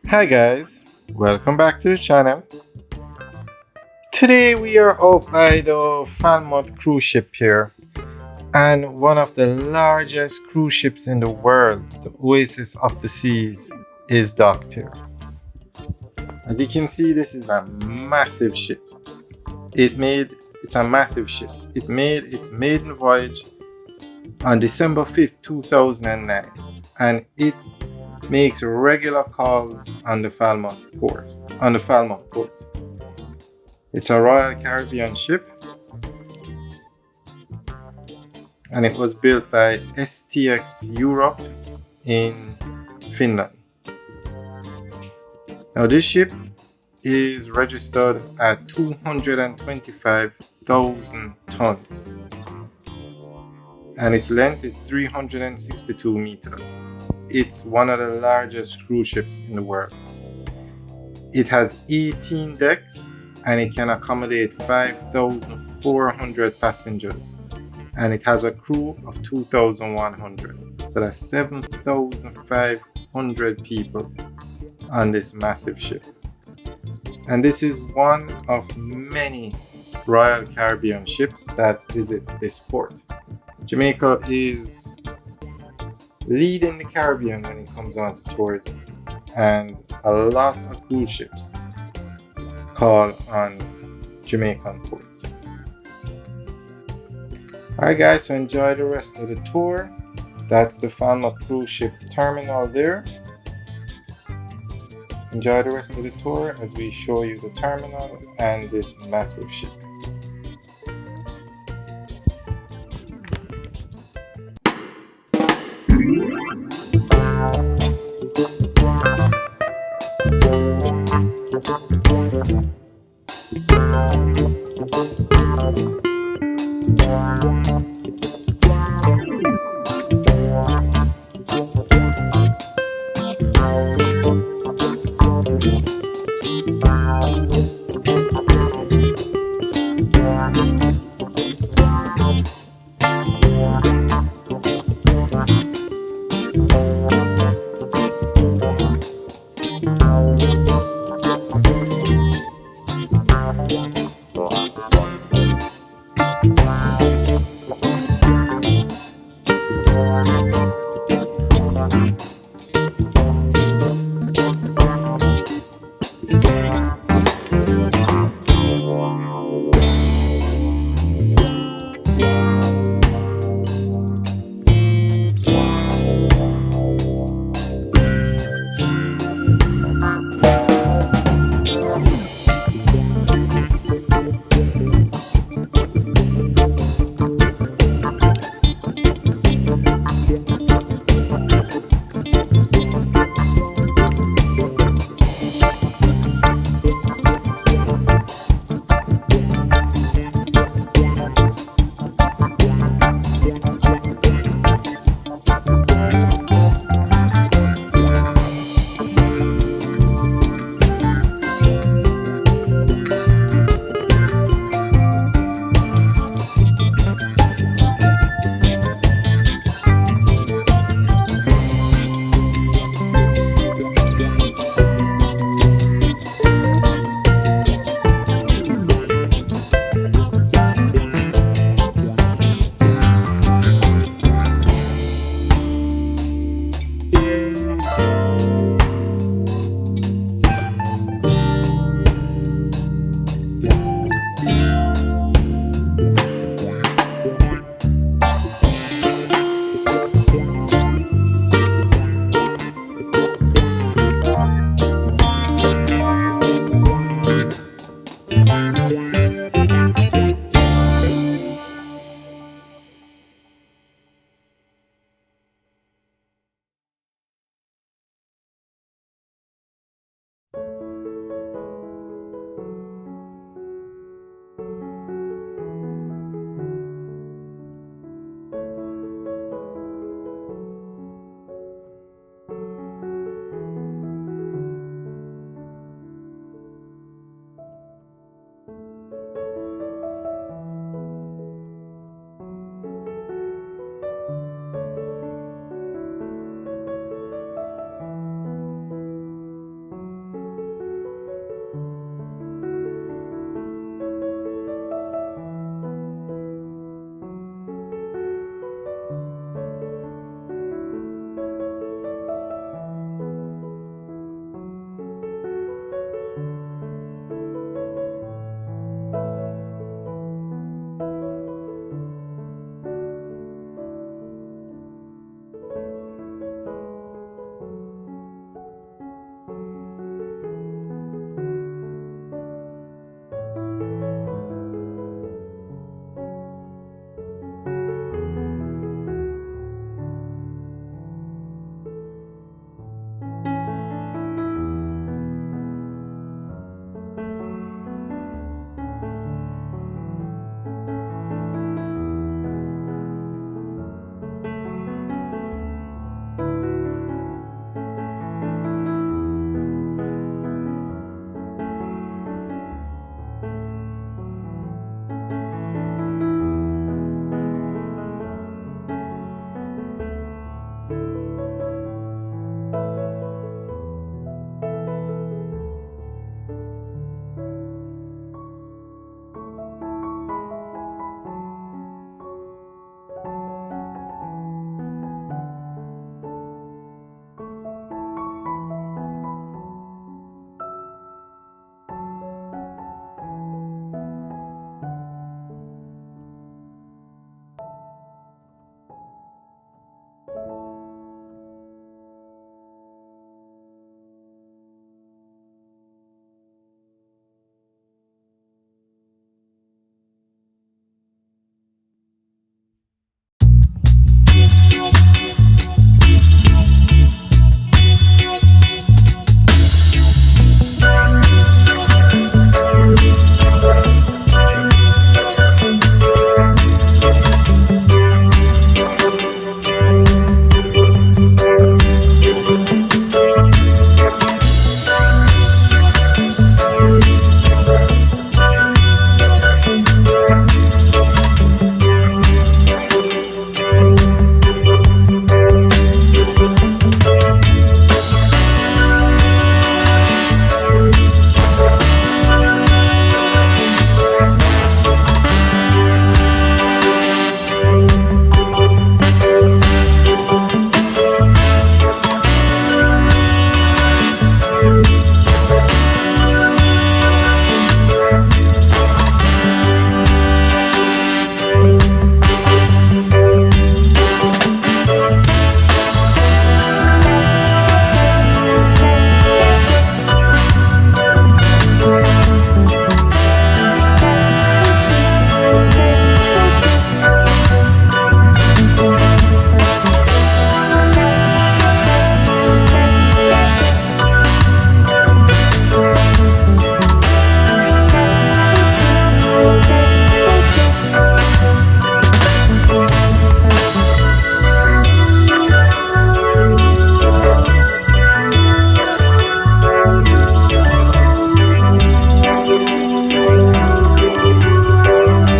Hi guys, welcome back to the channel. Today we are out by the Falmouth cruise ship here, and one of the largest cruise ships in the world, the Oasis of the Seas, is docked here. As you can see, this is a massive ship. It's a massive ship. It made its maiden voyage on December 5th, 2009, and it makes regular calls on the Falmouth port. It's a Royal Caribbean ship, and it was built by STX Europe in Finland. Now this ship is registered at 225,000 tons, and its length is 362 meters. It's one of the largest cruise ships in the world. It has 18 decks and it can accommodate 5,400 passengers, and it has a crew of 2,100. So that's 7,500 people on this massive ship. And this is one of many Royal Caribbean ships that visits this port. Jamaica is leading the Caribbean when it comes on to tourism, and a lot of cruise ships call on Jamaican ports. Alright guys, so enjoy the rest of the tour. That's the Falmouth cruise ship terminal there. Enjoy the rest of the tour as we show you the terminal and this massive ship.